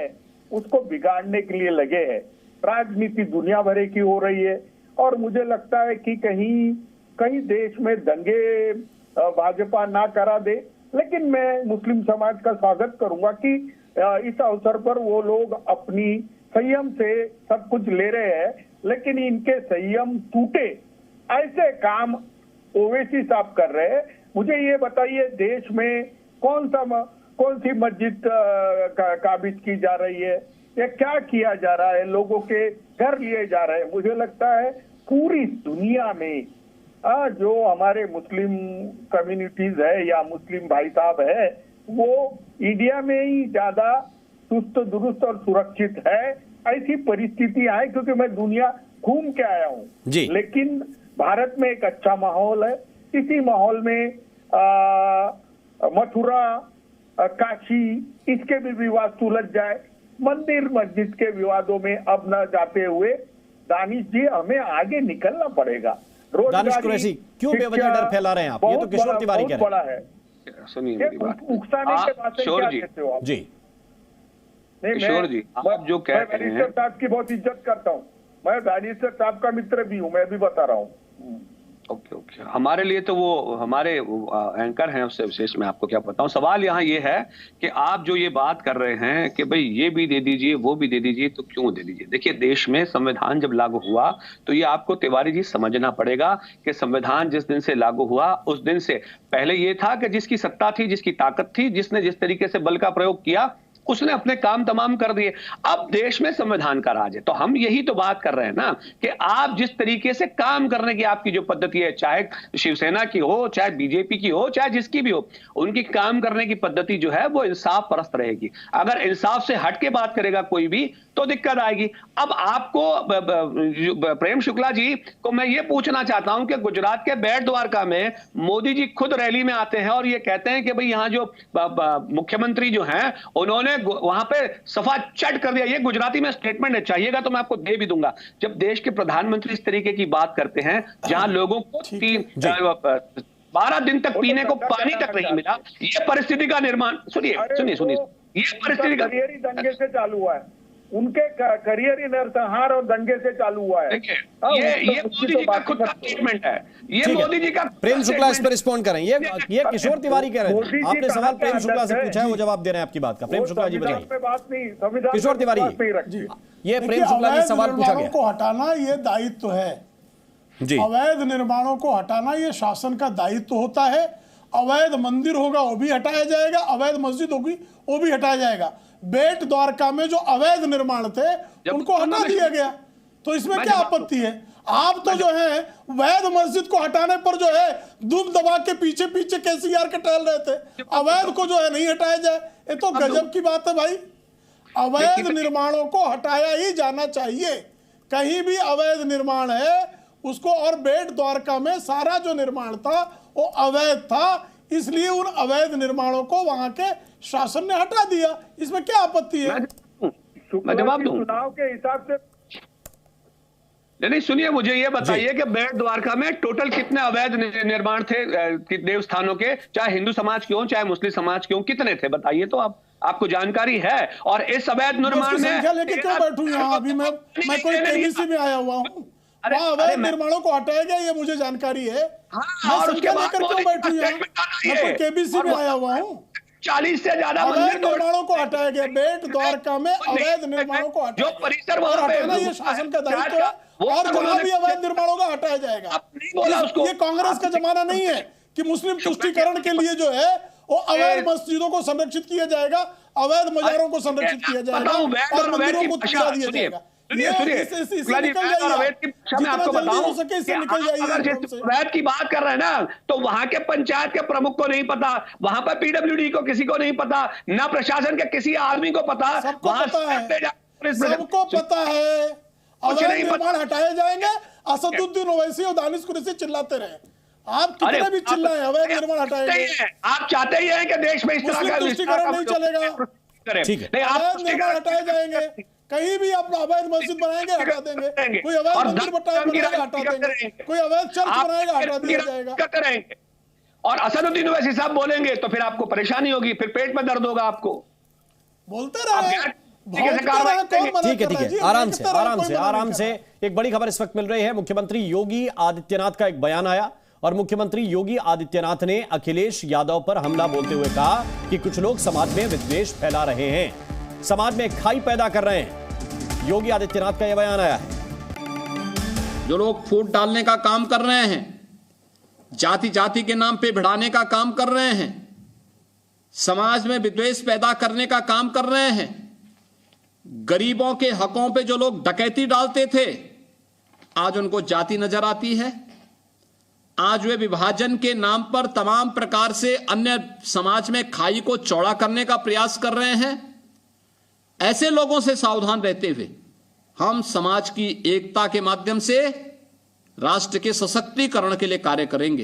उसको बिगाड़ने के लिए लगे हैं। राजनीति दुनिया भर की हो रही है और मुझे लगता है कि कहीं देश में दंगे भाजपा ना करा दे। लेकिन मैं मुस्लिम समाज का स्वागत करूंगा कि इस अवसर पर वो लोग अपनी संयम से सब कुछ ले रहे हैं, लेकिन इनके संयम टूटे ऐसे काम ओवैसी साहब कर रहे हैं। मुझे ये बताइए, देश में कौन सी मस्जिद काबिज की जा रही है या क्या किया जा रहा है, लोगों के घर लिए जा रहे हैं। मुझे लगता है पूरी दुनिया में जो हमारे मुस्लिम कम्युनिटीज है या मुस्लिम भाई साहब है, वो इंडिया में ही ज्यादा सुस्त दुरुस्त और सुरक्षित है। ऐसी परिस्थिति है क्योंकि मैं दुनिया घूम के आया हूँ, लेकिन भारत में एक अच्छा माहौल है। इसी माहौल में मथुरा, काशी, इसके भी विवाद सुलझ जाए। मंदिर मस्जिद के विवादों में अब न जाते हुए दानिश जी हमें आगे निकलना पड़ेगा। दानिश कुरैशी, क्यों बेवजह डर फैला रहे हैं आप? ये तो किशोर तिवारी कह रहे हैं। सुनिए मेरी बात, उकसाने के बाद क्या कहते हो आप? जी किशोर जी, आप जो कह रहे हैं, बैरिस्टर साहब की बहुत इज्जत करता हूँ मैं, बैरिस्टर साहब का मित्र भी हूँ, मैं भी बता रहा हूँ। ओके, हमारे लिए तो वो हमारे एंकर हैं, उससे विशेष मैं आपको क्या बताऊं। सवाल यहाँ ये है कि आप जो ये बात कर रहे हैं कि भाई ये भी दे दीजिए वो भी दे दीजिए, तो क्यों दे दीजिए? देखिए, देश में संविधान जब लागू हुआ तो ये आपको तिवारी जी समझना पड़ेगा कि संविधान जिस दिन से लागू हुआ उस दिन से पहले ये था कि जिसकी सत्ता थी, जिसकी ताकत थी, जिसने जिस तरीके से बल का प्रयोग किया, उसने अपने काम तमाम कर दिए। अब देश में संविधान का राज है, तो हम यही तो बात कर रहे हैं ना कि आप जिस तरीके से काम करने की आपकी जो पद्धति है, चाहे शिवसेना की हो, चाहे बीजेपी की हो, चाहे जिसकी भी हो, उनकी काम करने की पद्धति जो है वो इंसाफ परस्त रहेगी। अगर इंसाफ से हट के बात करेगा कोई भी तो दिक्कत आएगी। अब आपको प्रेम शुक्ला जी को मैं ये पूछना चाहता हूं कि गुजरात के बेट द्वारका में मोदी जी खुद रैली में आते हैं और ये कहते हैं कि भाई यहाँ जो मुख्यमंत्री जो हैं उन्होंने वहां पे सफा चट कर दिया। ये गुजराती में स्टेटमेंट है, चाहिएगा तो मैं आपको दे भी दूंगा। जब देश के प्रधानमंत्री इस तरीके की बात करते हैं जहां लोगों को 12 दिन तक पीने को पानी तक नहीं मिला, ये परिस्थिति का निर्माण, सुनिए, ये परिस्थिति का दंगे से चालू हुआ है, उनके करियर ही नरसंहार और दंगे से चालू हुआ है। ये मोदी जी का खुद का स्टेटमेंट है, ये मोदी जी का। प्रेम शुक्ला इस पर रिस्पॉन्ड करें। ये किशोर तिवारी कह रहे हैं, आपने सवाल प्रेम शुक्ला से पूछा है, वो जवाब दे रहे हैं आपकी बात का। प्रेम शुक्ला जी बताइए। किशोर तिवारी, ये प्रेम शुक्ला जी सवाल पूछा गया। को हटाना ये दायित्व है जी, अवैध निर्माणों को हटाना ये शासन का दायित्व होता है। अवैध मंदिर होगा वो भी हटाया जाएगा, अवैध मस्जिद होगी वो भी हटाया जाएगा। बेट द्वारका में जो अवैध निर्माण थे उनको हटा दिया गया, तो इसमें क्या आपत्ति है? आप तो जो है वैध मस्जिद को हटाने पर जो है धूम दबा के पीछे पीछे केसीआर के टहल रहे थे। अवैध को जो है नहीं हटाया जाए, ये तो गजब की बात है भाई। अवैध निर्माणों को हटाया ही जाना चाहिए। कहीं भी अवैध निर्माण है उसको, और बेट द्वारका में सारा जो निर्माण था वो अवैध था, इसलिए उन अवैध निर्माणों को वहां के शासन ने हटा दिया। इसमें क्या आपत्ति है? मैं जवाब दूं चुनाव के हिसाब से। नहीं, सुनिए, मुझे ये बताइए कि बेट द्वारका में टोटल कितने अवैध निर्माण थे देवस्थानों के, चाहे हिंदू समाज के हो चाहे मुस्लिम समाज के हो, कितने थे बताइए तो आपको जानकारी है? और इस अवैध निर्माण में लेके क्यों बैठूं यहाँ? अभी मैं कोई केबीसी में आया हुआ हूँ, अवैध निर्माणों को हटाया गया ये मुझे जानकारी है। मैं संख्या लेकर क्यों बैठूं यहाँ? मैं कोई केबीसी में आया हुआ हूँ। 40 से ज्यादा अवैध निर्माणों को हटाया गया। बेट द्वारका में अवैध निर्माणों को जो परिसर वहां पे हटाना ये शासन का दायित्व है, और जहां भी अवैध निर्माणों को हटाया जाएगा। ये कांग्रेस का जमाना नहीं है कि मुस्लिम तुष्टीकरण के लिए जो है वो अवैध मस्जिदों को संरक्षित किया जाएगा, अवैध मजारों को संरक्षित किया जाएगा और मंदिरों को तोड़ा दिया जाएगा। आपको बताऊं कि अवैध की बात कर रहे हैं ना, तो वहां के पंचायत के प्रमुख को नहीं पता, वहां पर पीडब्ल्यूडी को किसी को नहीं पता, ना प्रशासन के किसी आदमी को पता, सबको पता है। अवैध निर्माण हटाए जाएंगे, असदुद्दीन ओवैसी और दानिश कुरैशी चिल्लाते रहे, आप कितने भी चिल्लाएं, अवैध निर्माण हटाएंगे। आप चाहते ही हैं कि देश में इस तरह का तुष्टिकरण नहीं चलेगा, ठीक है, अवैध निर्माण हटाए जाएंगे, कहीं भी अपना अवैध मस्जिद बनाएंगे हटा देंगे, कोई अवैध मंदिर बनाएगा हटा देंगे, कोई अवैध चर्च बनाएगा हटा दिया जाएगा। और असदुद्दीन ओवैसी साहब बोलेंगे तो फिर आपको परेशानी होगी, फिर पेट में दर्द होगा आपको। बोलते रहे, ठीक है, आराम से। एक बड़ी खबर इस वक्त मिल रही है, मुख्यमंत्री योगी आदित्यनाथ का एक बयान आया और मुख्यमंत्री योगी आदित्यनाथ ने अखिलेश यादव पर हमला बोलते हुए कहा कि कुछ लोग समाज में विद्वेष फैला रहे हैं, समाज में खाई पैदा कर रहे हैं। योगी आदित्यनाथ का यह बयान आया है। जो लोग फूट डालने का काम कर रहे हैं, जाति जाति के नाम पे भिड़ाने का काम कर रहे हैं, समाज में विद्वेष पैदा करने का काम कर रहे हैं, गरीबों के हकों पे जो लोग डकैती डालते थे, आज उनको जाति नजर आती है। आज वे विभाजन के नाम पर तमाम प्रकार से अन्य समाज में खाई को चौड़ा करने का प्रयास कर रहे हैं। ऐसे लोगों से सावधान रहते हुए हम समाज की एकता के माध्यम से राष्ट्र के सशक्तिकरण के लिए कार्य करेंगे।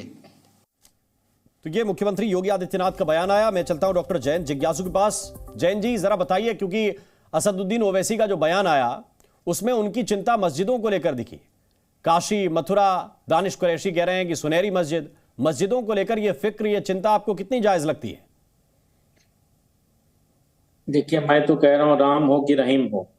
तो ये मुख्यमंत्री योगी आदित्यनाथ का बयान आया। मैं चलता हूं डॉक्टर जयंत जिज्ञासु के पास। जयंत जी, जरा बताइए, क्योंकि असदुद्दीन ओवैसी का जो बयान आया उसमें उनकी चिंता मस्जिदों को लेकर दिखी। काशी, मथुरा, दानिश कुरैशी कह रहे हैं कि सुनहरी मस्जिदों को लेकर यह फिक्र, यह चिंता आपको कितनी जायज लगती है? देखिए, मैं तो कह रहा हूं, राम हो कि रहीम हो,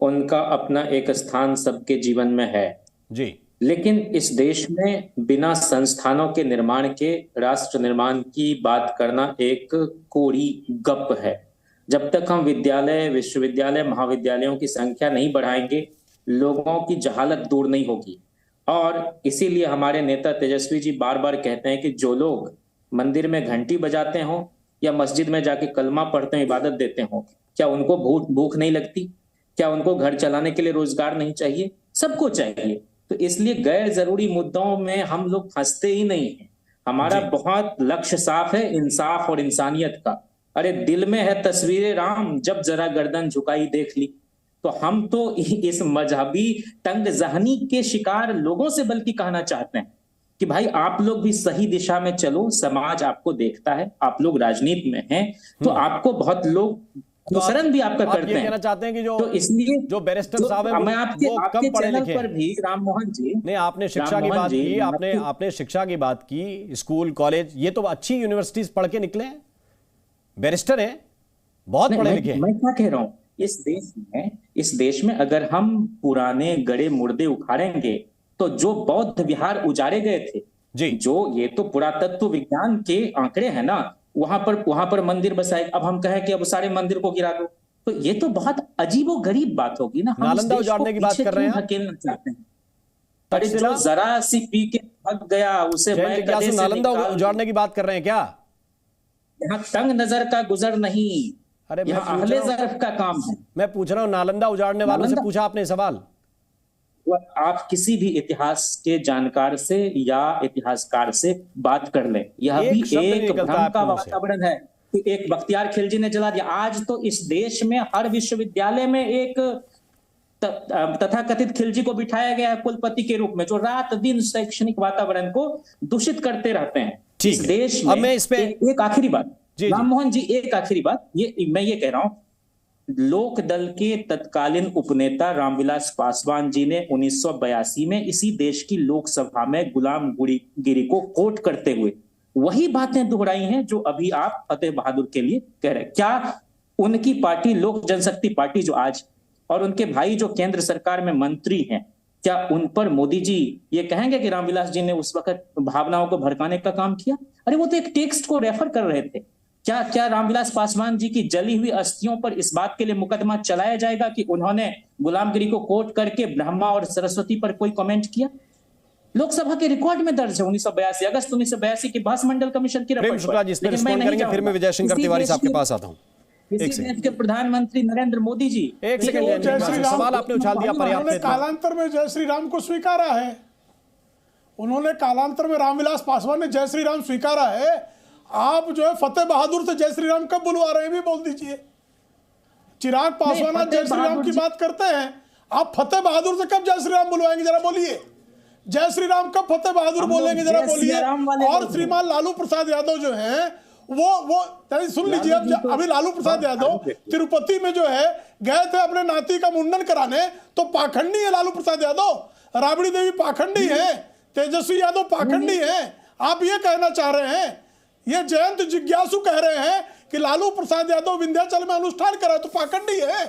उनका अपना एक स्थान सबके जीवन में है जी। लेकिन इस देश में बिना संस्थानों के निर्माण के राष्ट्र निर्माण की बात करना एक कोरी गप है। जब तक हम विद्यालय, विश्वविद्यालय, महाविद्यालयों की संख्या नहीं बढ़ाएंगे, लोगों की जहालत दूर नहीं होगी। और इसीलिए हमारे नेता तेजस्वी जी बार बार कहते हैं कि जो लोग मंदिर में घंटी बजाते हों या मस्जिद में जाके कलमा पढ़ते हैं, इबादत देते हों, क्या उनको भूख नहीं लगती? क्या उनको घर चलाने के लिए रोजगार नहीं चाहिए? सबको चाहिए। तो इसलिए गैर जरूरी मुद्दों में हम लोग फंसते ही नहीं हैं। हमारा बहुत लक्ष्य साफ है, इंसाफ और इंसानियत का। अरे दिल में है तस्वीरें राम, जब जरा गर्दन झुकाई देख ली। तो हम तो इस मजहबी तंग जहनी के शिकार लोगों से बल्कि कहना चाहते हैं कि भाई आप लोग भी सही दिशा में चलो, समाज आपको देखता है, आप लोग राजनीति में हैं, तो आपको बहुत लोग अनुसरण भी आपका करते हैं। कहना चाहते हैं कि जो, तो इसलिए जो बैरिस्टर साहब है मैं आपके चैनल पर भी राम मोहन जी ने आपने शिक्षा की बात की, आपने शिक्षा की बात की, स्कूल कॉलेज, ये तो अच्छी यूनिवर्सिटीज पढ़ के निकले हैं, बैरिस्टर हैं, बहुत पढ़े लिखे हैं। मैं क्या कह रहा हूँ, इस देश में अगर हम पुराने गड़े मुर्दे उखाड़ेंगे तो जो बौद्ध विहार उजाड़े गए थे जी, जो ये तो पुरातत्व विज्ञान के आंकड़े हैं ना, वहां पर मंदिर बसाए। अब हम कहें कि अब सारे मंदिर को गिरा दो, तो ये तो बहुत अजीबो गरीब बात होगी ना। नालंदा उजाड़ने की बात कर रहे हैं, धकेलना चाहते हैं। अरे जो जरा सी पी के भाग गया उसे नालंदा उजाड़ने की बात कर रहे हैं क्या? यहाँ तंग नजर का गुजर नहीं, अरे यहाँ अहले ज़र्फ का काम है। मैं पूछ रहा हूँ, नालंदा उजाड़ने वालों से पूछा आपने सवाल? आप किसी भी इतिहास के जानकार से या इतिहासकार से बात कर लें, यह भी एक भ्रम का वातावरण है कि एक बख्तियार खिलजी ने जला दिया। आज तो इस देश में हर विश्वविद्यालय में एक तथाकथित खिलजी को बिठाया गया है कुलपति के रूप में, जो रात दिन शैक्षणिक वातावरण को दूषित करते रहते हैं इस देश में। अब मैं इस पे एक आखिरी बात, राम मोहन जी, एक आखिरी बात, मैं ये कह रहा हूं, लोक दल के तत्कालीन उपनेता रामविलास पासवान जी ने 1982 में इसी देश की लोकसभा में गुलामगिरी को कोट करते हुए वही बातें दोहराई हैं जो अभी आप फतेह बहादुर के लिए कह रहे हैं। क्या उनकी पार्टी लोक जनशक्ति पार्टी जो आज, और उनके भाई जो केंद्र सरकार में मंत्री हैं, क्या उन पर मोदी जी ये कहेंगे कि रामविलास जी ने उस वक्त भावनाओं को भड़काने का काम किया? अरे वो तो एक टेक्स्ट को रेफर कर रहे थे। क्या रामविलास पासवान जी की जली हुई अस्थियों पर इस बात के लिए मुकदमा चलाया जाएगा कि उन्होंने गुलामगिरी को कोट करके ब्रह्मा और सरस्वती पर कोई कमेंट किया? लोकसभा के रिकॉर्ड में दर्ज है 1982 अगस्त 1982 की भाष मंडल कमीशन की रिपोर्ट। फिर मैं विजय शंकर तिवारी साहब के पास आता हूं। इसी देश के प्रधानमंत्री नरेंद्र मोदी जी। एक सेकंड, सवाल आपने उछाल दिया पर्याप्त। कालांतर में जय श्री राम को स्वीकारा है, उन्होंने कालांतर में रामविलास पासवान ने जय श्री राम स्वीकारा है। आप जो है फतेह बहादुर से जय श्री राम कब बुलवा रहे हैं भी बोल दीजिए। चिराग पासवान आज जय श्री राम की बात करते हैं, आप फतेह बहादुर से कब जय श्री राम बुलवाएंगे जरा बोलिए। जय श्री राम कब फतेह बहादुर बोलेंगे जरा बोलिए। और श्रीमान लालू प्रसाद यादव जो है वो सुन लीजिए, अभी लालू प्रसाद यादव तिरुपति में जो है गए थे अपने नाती का मुंडन कराने, तो पाखंडी है लालू प्रसाद यादव, राबड़ी देवी पाखंडी है, तेजस्वी यादव पाखंडी है। आप ये कहना चाह रहे हैं, ये जयंत जिज्ञासु कह रहे हैं कि लालू प्रसाद यादव विंध्याचल में अनुष्ठान करा तो पाखंडी है।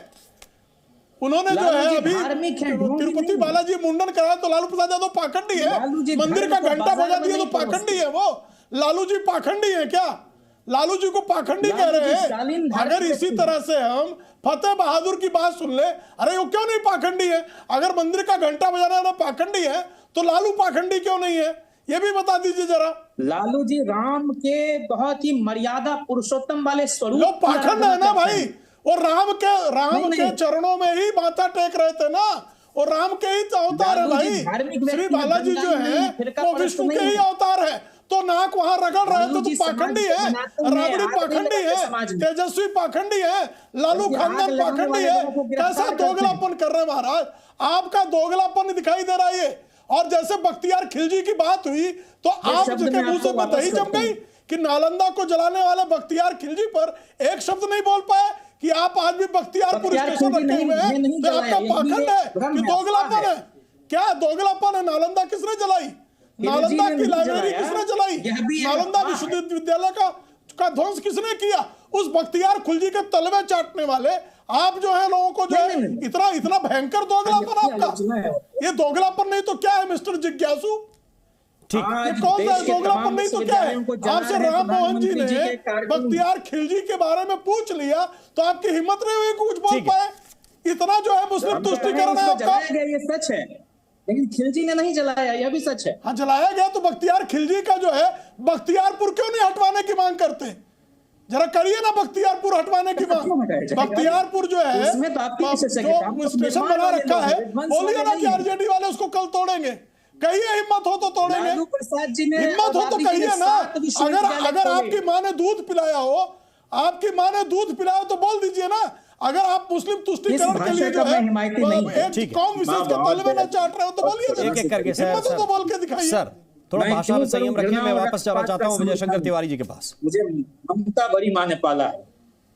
उन्होंने जो है अभी तिरुपति बालाजी मुंडन कराया तो लालू प्रसाद यादव पाखंडी है। मंदिर का घंटा बजा दिया तो पाखंडी है वो। लालू जी पाखंडी है क्या? लालू जी को पाखंडी कह रहे हैं। अगर इसी तरह से हम फतेह बहादुर की बात सुन ले, अरे वो क्यों नहीं पाखंडी है? अगर मंदिर का घंटा बजाना तो पाखंडी है, तो लालू पाखंडी क्यों नहीं है? ये भी बता दीजिए जरा। लालू जी राम के बहुत ही मर्यादा पुरुषोत्तम वाले स्वरूप, वो पाखंड है ना भाई। वो राम के चरणों में ही माथा टेक रहे थे ना, और राम के ही अवतार है भाई। श्री बालाजी जो है वो विष्णु के ही अवतार है, तो नाक वहां रगड़ रहे थे तो पाखंडी है, राबड़ी पाखंडी है, तेजस्वी पाखंडी है, लालू खानदान पाखंडी है। कैसा दोगलापन कर रहे हैं महाराज, आपका दोगलापन दिखाई दे रहा है। और जैसे बख्तियार खिलजी की बात हुई तो आप जिसके मुंह से दही जम गई कि नालंदा को जलाने वाले बख्तियार खिलजी पर एक शब्द नहीं बोल पाए कि आप आज भी बख्तियारपुर स्टेशन रखे हुए हैं, तो आपका पाखंड है कि दोगलापन है? क्या दोगलापन है? नालंदा किसने जलाई? नालंदा की लाइब्रेरी किसने जलाई? नालंदा विश्वविद्यालय का ध्वंस किसने किया? उस बख्तियार खिलजी के तलवे चाटने वाले आप जो है लोगों को जो है इतना भयंकर दोगलापन आपका। ये दोगलापन नहीं तो क्या है मिस्टर जिज्ञासु? ठीक, ये कौन सा दोगलापन नहीं तो क्या है? आपसे राम मोहन जी ने बख्तियार खिलजी के बारे में पूछ लिया तो आपकी हिम्मत नहीं हुई कुछ बोल पाए। इतना जो है मुस्लिम तुष्टिकरण है आपका। ये सच है, लेकिन खिलजी ने नहीं जलाया, यह भी सच है। हाँ जलाया गया, तो बख्तियार खिलजी का जो है बख्तियारपुर क्यों नहीं हटवाने की मांग करते? जरा करिए ना बख्तियारपुर हटवाने की बात। बख्तियारपुर जो है जो स्टेशन बना रखा है, बोलिए ना कि आरजेडी वाले उसको कल तोड़ेंगे। कहिए हिम्मत हो तो तोड़ेंगे, हिम्मत हो तो कहिए ना। अगर आपकी माँ ने दूध पिलाया हो, आपकी माँ ने दूध पिलाया तो बोल दीजिए ना। अगर आप मुस्लिम तुष्टिकरण के लिए जो है एक कौम विशेष के तलवे न चाट रहे हो तो बोलिए, एक एक करके हिम्मत हो तो बोल के दिखाइए। सर थोड़ा भाषा में संयम रखिए। मैं वापस जाना चाहता हूं विजय शंकर तिवारी जी के पास। मुझे ममता बड़ी माँ ने पाला है।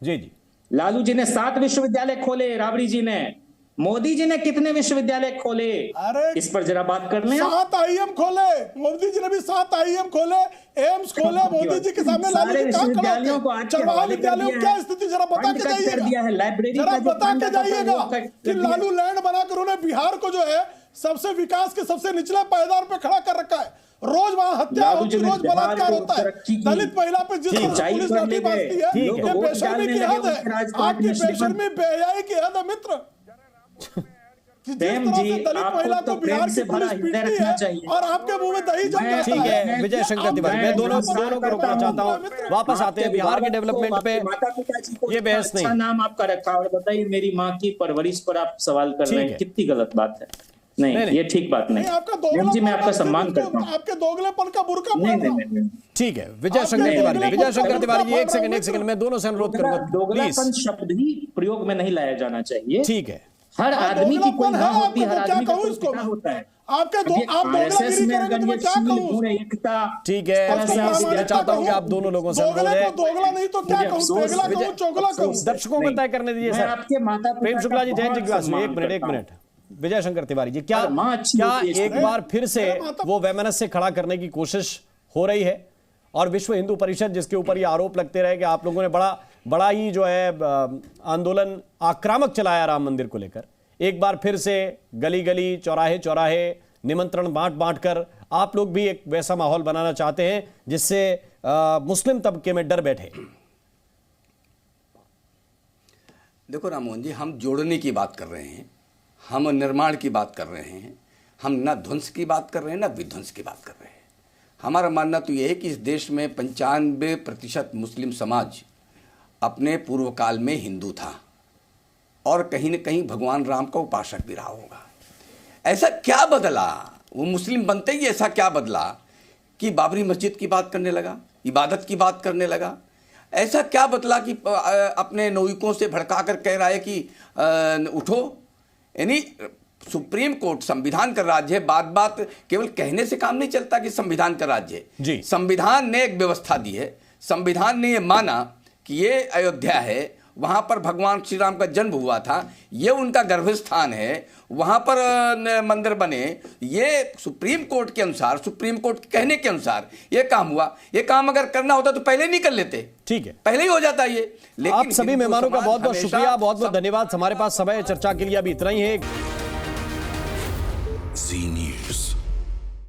जी जी। लालू जी ने 7 विश्वविद्यालय खोले, राबड़ी जी ने, मोदी जी ने कितने विश्वविद्यालय खोले? अरे इस पर जरा बात कर लें। 7 आईएम खोले, मोदी जी ने भी 7 आईएम खोले, एम्स खोले। मोदी जी के सामने लालू जी कहां खड़े होते? चरवाहा विद्यालयों की क्या स्थिति जरा बता के जाइएगा, जरा बता के जाइएगा कि लालू लैंड बनाकर उन्होंने बिहार को जो है सबसे विकास के सबसे निचले पायदान पे खड़ा कर रखा है। रोज वहां हत्या होती है, रोज बलात्कार होता है, दलित महिला पे जिस तरह से पुलिस लाठी मारती है, ये बेशर्मी की हद है। आपकी बेशर्मी बेहयाई की हद है मित्र। जिस तरह से दलित महिला को बिहार की पुलिस पीटती है और आपके मुंह में दही जम जाता है। ठीक है विजय शंकर तिवारी, मैं दोनों को रोकना चाहता हूँ। वापस आते हैं बिहार के डेवलपमेंट पे। ये बहस नहीं। नाम आपका रखा और बताइए मेरी माँ की परवरिश पर आप सवाल कर रहे हैं, कितनी गलत बात है। नहीं, ये ठीक बात नहीं जी, मैं आपका सम्मान करता हूँ। आपके दोगलेपन का बुर्का नहीं। ठीक है विजय शंकर तिवारी, विजय शंकर तिवारी जी एक सेकंड मैं दोनों से अनुरोध करूंगा। दोगलापन शब्द ही प्रयोग में नहीं लाया जाना चाहिए। ठीक है, हर आदमी की कोई मां होती है, हर आदमी का कोई पिता होता है। आप दोगलागिरी करेंगे तो मैं क्या कहूं? ठीक है, मैं चाहता हूं कि आप दोनों लोगों से दोगला नहीं तो क्या कहूं? दोगला कहूं, चोगला कहूं? दर्शकों को तय करने दीजिए सर। आपके माता प्रेम शुक्ला जी, जयंत जिज्ञासु, एक मिनट। विजय शंकर तिवारी जी, क्या एक बार फिर से वो वैमनस्य खड़ा करने की कोशिश हो रही है? और विश्व हिंदू परिषद जिसके ऊपर ये आरोप लगते रहे कि आप लोगों ने बड़ा ही जो है आंदोलन आक्रामक चलाया राम मंदिर को लेकर, एक बार फिर से गली गली चौराहे निमंत्रण बांट कर आप लोग भी एक वैसा माहौल बनाना चाहते हैं जिससे मुस्लिम तबके में डर बैठे। देखो राम मोहन जी, हम जोड़ने की बात कर रहे हैं, हम निर्माण की बात कर रहे हैं, हम ना ध्वंस की बात कर रहे हैं ना विध्वंस की बात कर रहे हैं। हमारा मानना तो यह है कि इस देश में 95% मुस्लिम समाज अपने पूर्व काल में हिंदू था और कहीं न कहीं भगवान राम का उपासक भी रहा होगा। ऐसा क्या बदला, वो मुस्लिम बनते ही ऐसा क्या बदला कि बाबरी मस्जिद की बात करने लगा, इबादत की बात करने लगा? ऐसा क्या बदला कि अपने नौयुकों से भड़का कर कह रहा है कि उठो? यानी सुप्रीम कोर्ट संविधान का राज्य है, बात बात केवल कहने से काम नहीं चलता कि संविधान का राज्य है। संविधान ने एक व्यवस्था दी है, संविधान ने ये माना कि ये अयोध्या है, वहां पर भगवान श्री राम का जन्म हुआ था, ये उनका गर्भस्थान है, वहां पर मंदिर बने, ये सुप्रीम कोर्ट के अनुसार, सुप्रीम कोर्ट के कहने के अनुसार ये काम हुआ। ये काम अगर करना होता तो पहले नहीं कर लेते, ठीक है, पहले ही हो जाता ये। लेकिन आप सभी मेहमानों का बहुत बहुत शुक्रिया, बहुत बहुत धन्यवाद। हमारे पास समय चर्चा के लिए अभी इतना ही है।